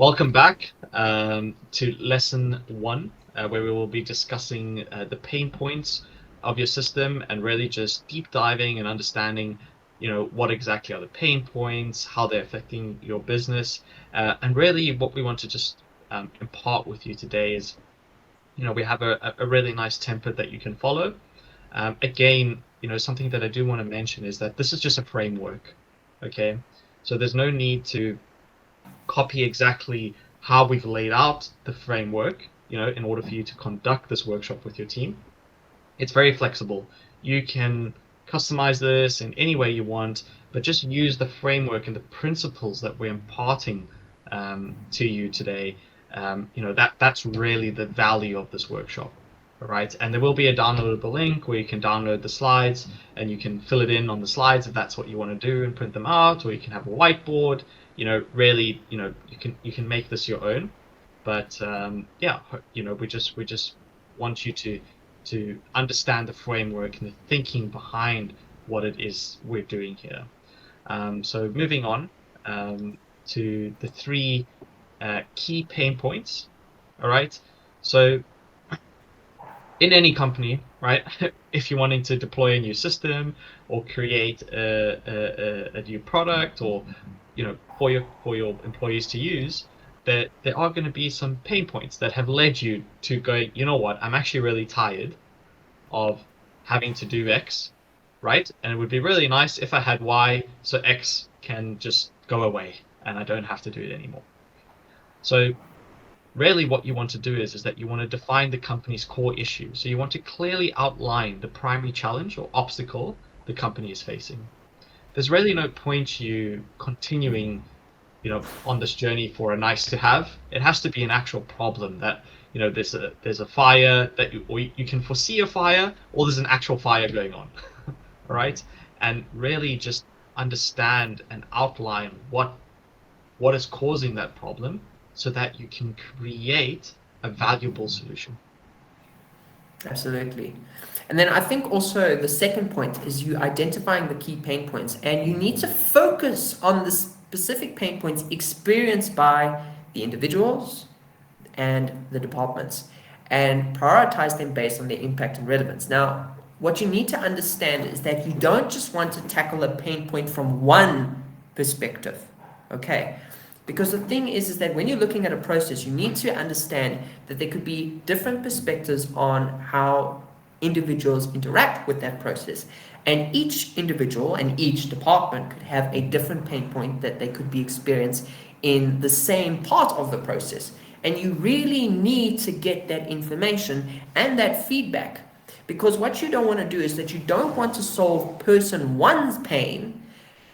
Welcome back to lesson one, where we will be discussing the pain points of your system and really just deep diving and understanding, what exactly are the pain points, how they're affecting your business, and really what we want to just impart with you today is, we have a really nice template that you can follow. Again, something that I do want to mention is that this is just a framework, okay? So there's no need to copy exactly how we've laid out the framework, in order for you to conduct this workshop with your team. It's very flexible. You can customize this in any way you want, but just use the framework and the principles that we're imparting to you today. That's really the value of this workshop. All right, and there will be a downloadable link where you can download the slides and you can fill it in on the slides if that's what you want to do and print them out, or you can have a whiteboard. Really, you can make this your own. But yeah, we just want you to understand the framework and the thinking behind what it is we're doing here. So moving on to the three key pain points. All right, so in any company, right, if you're wanting to deploy a new system or create a new product, or for your employees to use, there are going to be some pain points that have led you to go, you know what, I'm actually really tired of having to do X, right? And it would be really nice if I had Y, so X can just go away and I don't have to do it anymore. So really what you want to do is that you want to define the company's core issue. So you want to clearly outline the primary challenge or obstacle the company is facing. There's really no point you continuing, on this journey for a nice to have. It has to be an actual problem that, there's a fire that you can foresee a fire, or there's an actual fire going on. All right, and really just understand and outline what is causing that problem, so that you can create a valuable solution. Absolutely. And then I think also the second point is you identifying the key pain points, and you need to focus on the specific pain points experienced by the individuals and the departments, and prioritize them based on their impact and relevance. Now, what you need to understand is that you don't just want to tackle a pain point from one perspective, okay? Because the thing is that when you're looking at a process, you need to understand that there could be different perspectives on how individuals interact with that process. And each individual and each department could have a different pain point that they could be experienced in the same part of the process. And you really need to get that information and that feedback. Because what you don't want to do is that you don't want to solve person one's pain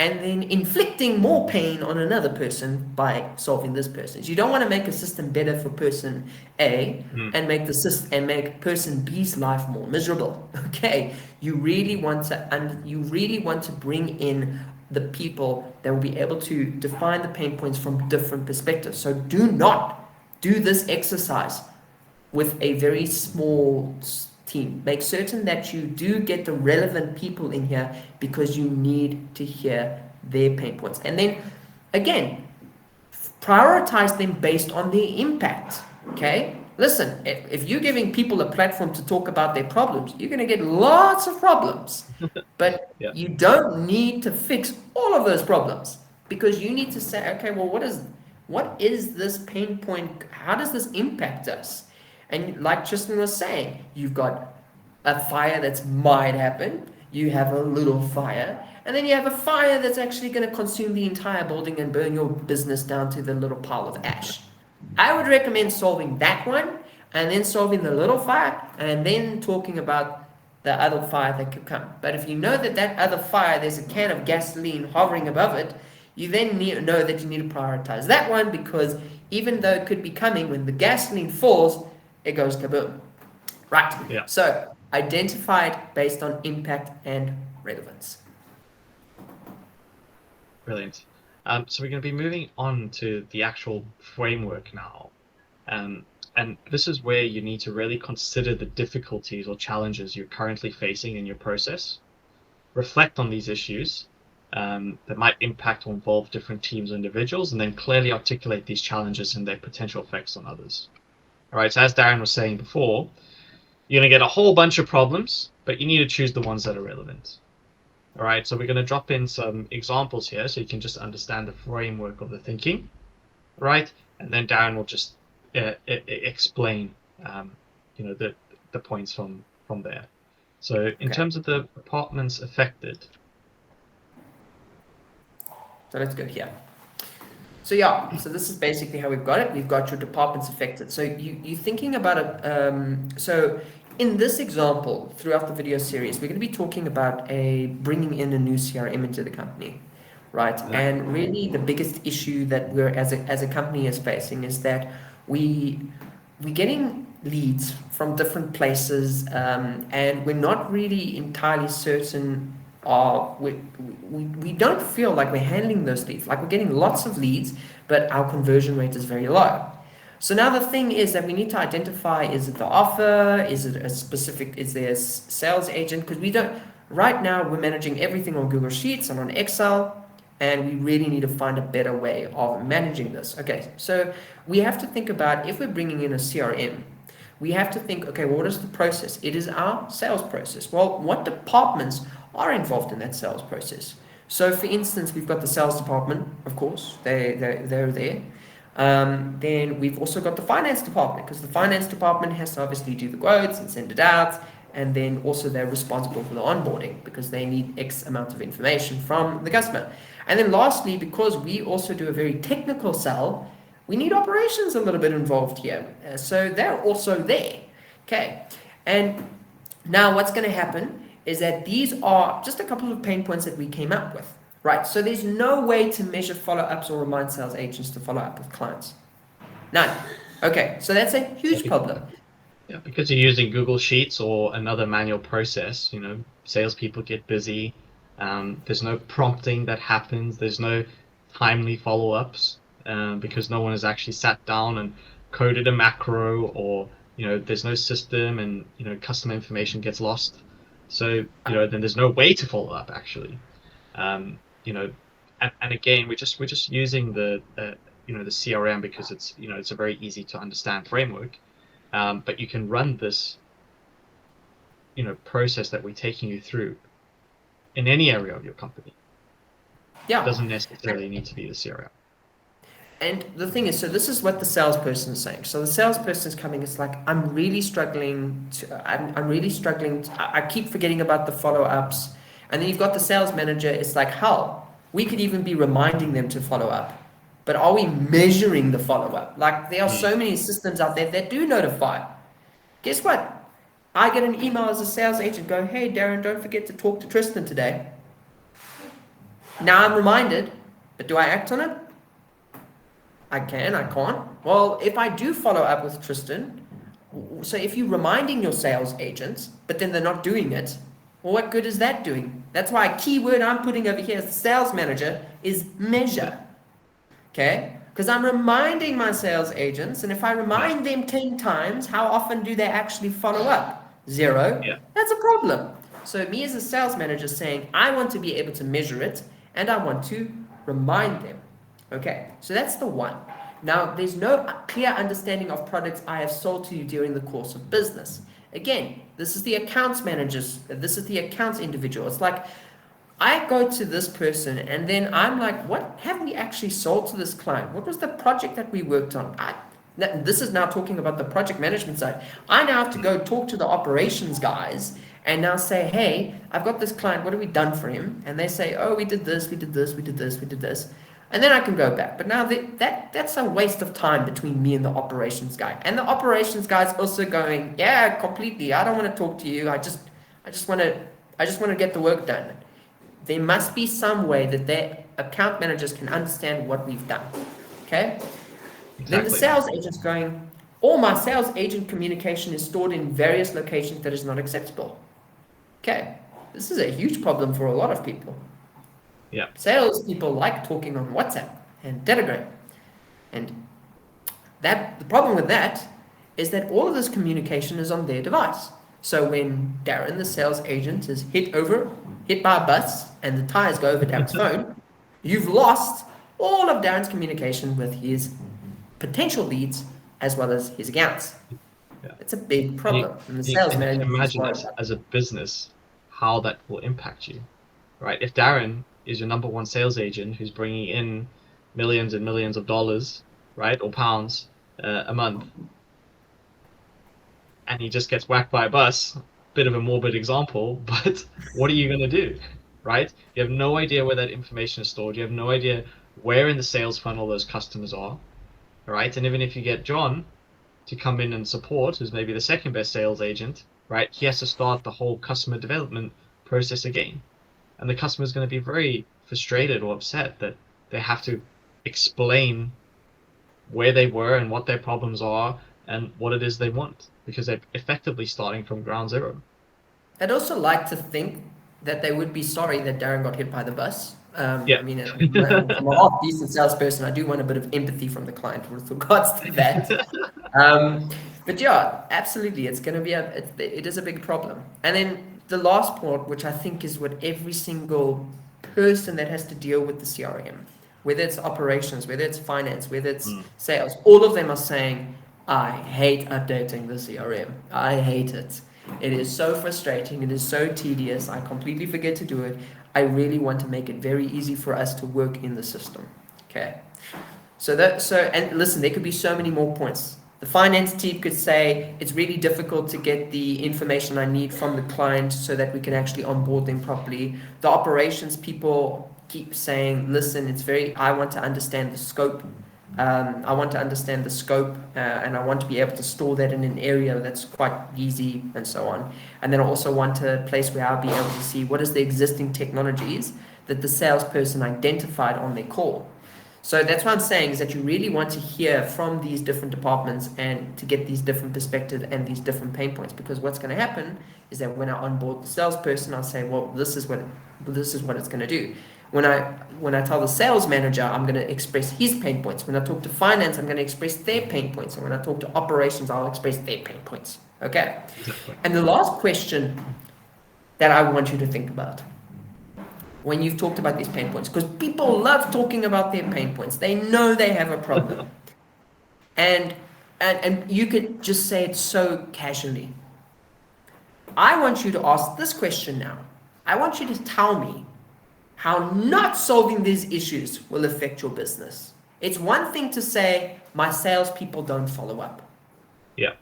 and then inflicting more pain on another person by solving this person's. You don't want to make a system better for person A and make person B's life more miserable. Okay, you really want to bring in the people that will be able to define the pain points from different perspectives. So do not do this exercise with a very small team. Make certain that you do get the relevant people in here, because you need to hear their pain points. And then again, prioritize them based on their impact. Okay, listen, if you're giving people a platform to talk about their problems, you're going to get lots of problems. But Yeah. you don't need to fix all of those problems, because you need to say, okay, well, what is this pain point? How does this impact us? And like Tristan was saying, you've got a fire that might happen, you have a little fire, and then you have a fire that's actually going to consume the entire building and burn your business down to the little pile of ash. I would recommend solving that one, and then solving the little fire, and then talking about the other fire that could come. But if you know that other fire, there's a can of gasoline hovering above it, you then know that you need to prioritize that one, because even though it could be coming, when the gasoline falls, it goes kaboom. Right. Yeah. So identify it based on impact and relevance. Brilliant. So we're going to be moving on to the actual framework now. And this is where you need to really consider the difficulties or challenges you're currently facing in your process, reflect on these issues, that might impact or involve different teams or individuals, and then clearly articulate these challenges and their potential effects on others. All right, so as Darren was saying before, you're going to get a whole bunch of problems, but you need to choose the ones that are relevant. All right, so we're going to drop in some examples here so you can just understand the framework of the thinking, right? And then Darren will just explain, the points from there. So in terms of the departments affected. So let's go here. So yeah, so this is basically how we've got it. We've got your departments affected. So you're thinking about it. So in this example, throughout the video series, we're going to be talking about bringing in a new CRM into the company, right? And really, the biggest issue that we're as a company is facing is that we're getting leads from different places, and we're not really entirely certain. We don't feel like we're handling those leads. Like, we're getting lots of leads, but our conversion rate is very low. So now the thing is that we need to identify, is it the offer? Is it is there a sales agent? Because right now we're managing everything on Google Sheets and on Excel, and we really need to find a better way of managing this. Okay, so we have to think about, if we're bringing in a CRM, we have to think, okay, well, what is the process? It is our sales process. Well, what departments are involved in that sales process? So for instance, we've got the sales department, of course, they're there. Then we've also got the finance department, because the finance department has to obviously do the quotes and send it out, and then also they're responsible for the onboarding because they need X amount of information from the customer. And then lastly, because we also do a very technical sell, we need operations a little bit involved here. So they're also there. Okay. And now what's going to happen is that these are just a couple of pain points that we came up with. Right, so there's no way to measure follow-ups or remind sales agents to follow up with clients. None. Okay, so that's a huge problem. Yeah, because you're using Google Sheets or another manual process, salespeople get busy. There's no prompting that happens. There's no timely follow-ups because no one has actually sat down and coded a macro, or there's no system, and customer information gets lost. So then there's no way to follow up actually. And again, we're just using the CRM because it's a very easy to understand framework, but you can run this process that we're taking you through in any area of your company. Yeah, it doesn't necessarily need to be the CRM. And the thing is, so this is what the salesperson is saying. So the salesperson is coming, it's like, I'm really struggling I keep forgetting about the follow-ups. And then you've got the sales manager, it's like, hell, we could even be reminding them to follow up. But are we measuring the follow-up? Like, there are so many systems out there that do notify. Guess what? I get an email as a sales agent going, hey, Darren, don't forget to talk to Tristan today. Now I'm reminded, but do I act on it? I can, I can't. Well, if I do follow up with Tristan, so if you're reminding your sales agents, but then they're not doing it, well, what good is that doing? That's why a key word I'm putting over here as the sales manager is measure. Okay? Because I'm reminding my sales agents, and if I remind them 10 times, how often do they actually follow up? 0. Yeah. That's a problem. So me as a sales manager saying, I want to be able to measure it, and I want to remind them. Okay, so that's the one. Now, there's no clear understanding of products I have sold to you during the course of business. Again, this is the accounts managers, this is the accounts individual. It's like, I go to this person and then I'm like, what have we actually sold to this client? What was the project that we worked on? This is now talking about the project management side. I now have to go talk to the operations guys and now say, hey, I've got this client, what have we done for him? And they say, oh, we did this, we did this, we did this, we did this. And then I can go back. But now that's a waste of time between me and the operations guy. And the operations guy is also going, yeah, completely. I don't want to talk to you. I just want to get the work done. There must be some way that their account managers can understand what we've done. Okay? Exactly. Then the sales agent's going, all my sales agent communication is stored in various locations that is not acceptable. Okay. This is a huge problem for a lot of people. Yeah. Sales people like talking on WhatsApp and Telegram. And the problem with that is that all of this communication is on their device. So when Darren, the sales agent, is hit by a bus, and the tires go over Darren's phone, you've lost all of Darren's communication with his potential leads as well as his accounts. Yeah. It's a big problem. And the You sales can manager imagine as a business how that will impact you, right? If Darren is your number one sales agent who's bringing in millions and millions of dollars, right, or pounds a month, and he just gets whacked by a bus, bit of a morbid example, but what are you going to do, right? You have no idea where that information is stored. You have no idea where in the sales funnel those customers are, right? And even if you get John to come in and support, who's maybe the second best sales agent, right? He has to start the whole customer development process again. And the customer is going to be very frustrated or upset that they have to explain where they were and what their problems are and what it is they want, because they're effectively starting from ground zero. I'd also like to think that they would be sorry that Darren got hit by the bus. Yeah. I mean, I'm a half-decent salesperson. I do want a bit of empathy from the client with regards to that. But yeah, absolutely, it's going to be it is a big problem. And then the last part, which I think is what every single person that has to deal with the CRM, whether it's operations, whether it's finance, whether it's sales, all of them are saying, I hate updating the CRM. I hate it. It is so frustrating. It is so tedious. I completely forget to do it. I really want to make it very easy for us to work in the system. Okay. And listen, there could be so many more points. The finance team could say it's really difficult to get the information I need from the client so that we can actually onboard them properly. The operations people keep saying, listen, I want to understand the scope. I want to understand the scope and I want to be able to store that in an area that's quite easy and so on. And then I also want a place where I'll be able to see what is the existing technologies that the salesperson identified on their call. So that's what I'm saying, is that you really want to hear from these different departments and to get these different perspectives and these different pain points, because what's going to happen is that when I onboard the salesperson, I'll say, well, this is what it's going to do. When I tell the sales manager, I'm going to express his pain points. When I talk to finance, I'm going to express their pain points. And when I talk to operations, I'll express their pain points. Okay? Exactly. And the last question that I want you to think about when you've talked about these pain points, because people love talking about their pain points. They know they have a problem. and you could just say it so casually. I want you to ask this question now. I want you to tell me how not solving these issues will affect your business. It's one thing to say, my salespeople don't follow up. Yeah.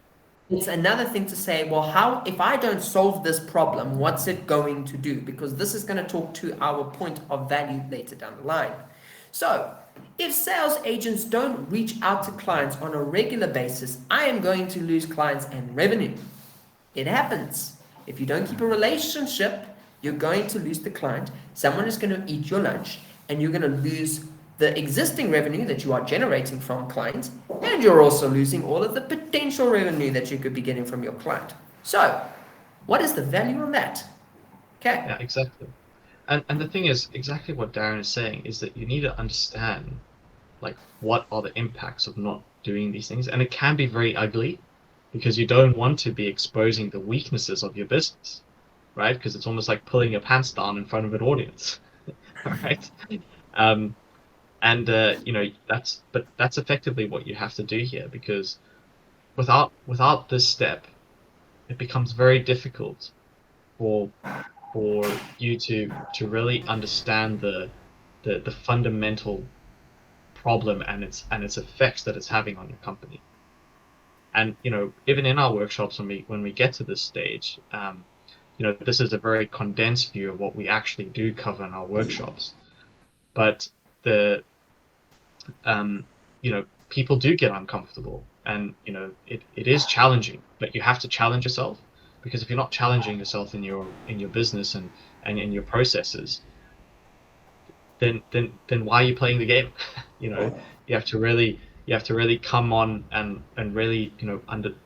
It's another thing to say, well, if I don't solve this problem, what's it going to do? Because this is going to talk to our point of value later down the line. So if sales agents don't reach out to clients on a regular basis, I am going to lose clients and revenue. It happens. If you don't keep a relationship, you're going to lose the client. Someone is going to eat your lunch, and you're going to lose the existing revenue that you are generating from clients, and you're also losing all of the potential revenue that you could be getting from your client. So, what is the value on that? Okay. Yeah, exactly. And the thing is, exactly what Darren is saying is that you need to understand, like, what are the impacts of not doing these things, and it can be very ugly, because you don't want to be exposing the weaknesses of your business, right? Because it's almost like pulling your pants down in front of an audience, right? That's effectively what you have to do here, because without this step, it becomes very difficult for you to really understand the fundamental problem and its effects that it's having on your company. And even in our workshops, when we get to this stage, this is a very condensed view of what we actually do cover in our workshops. But people do get uncomfortable, and it is challenging, but you have to challenge yourself, because if you're not challenging yourself in your business and in your processes, then why are you playing the game? You have to really come on and really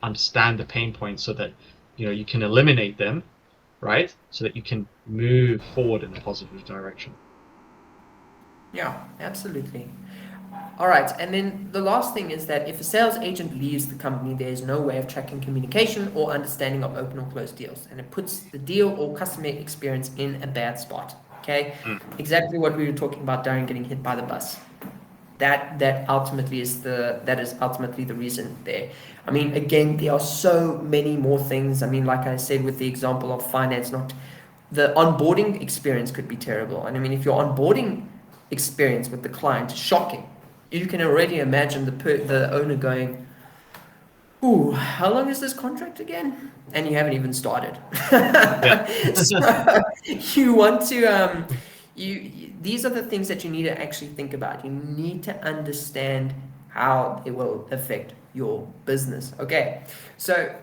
understand the pain points, so that you can eliminate them, right? So that you can move forward in a positive direction. Yeah, absolutely. All right. And then the last thing is that if a sales agent leaves the company, there is no way of tracking communication or understanding of open or closed deals. And it puts the deal or customer experience in a bad spot. Okay. Exactly what we were talking about, Darren, getting hit by the bus. That ultimately is ultimately the reason there. I mean, again, there are so many more things. I mean, like I said with the example of finance, not the onboarding experience could be terrible. And I mean, if your onboarding experience with the client is shocking, you can already imagine the owner going, "Ooh, how long is this contract again?" And you haven't even started. So you want to these are the things that you need to actually think about. You need to understand how it will affect your business. Okay, so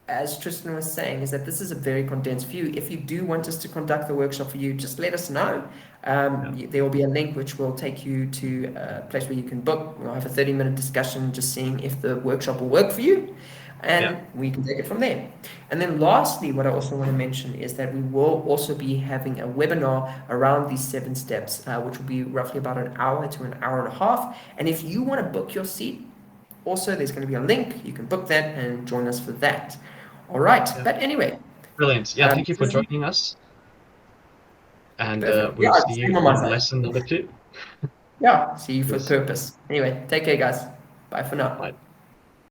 as Tristan was saying, is that this is a very condensed view. If you do want us to conduct the workshop for you, just let us know. There will be a link which will take you to a place where you can book. We'll have a 30-minute discussion just seeing if the workshop will work for you, and we can take it from there. And then lastly, what I also want to mention is that we will also be having a webinar around these 7 steps, which will be roughly about an hour to an hour and a half. And if you want to book your seat, also there's going to be a link. You can book that and join us for that. All right. But anyway. Brilliant. Yeah, thank you for joining us. And we'll see you in lesson number 2. Yeah, see you for purpose. Anyway, take care, guys. Bye for now. Bye.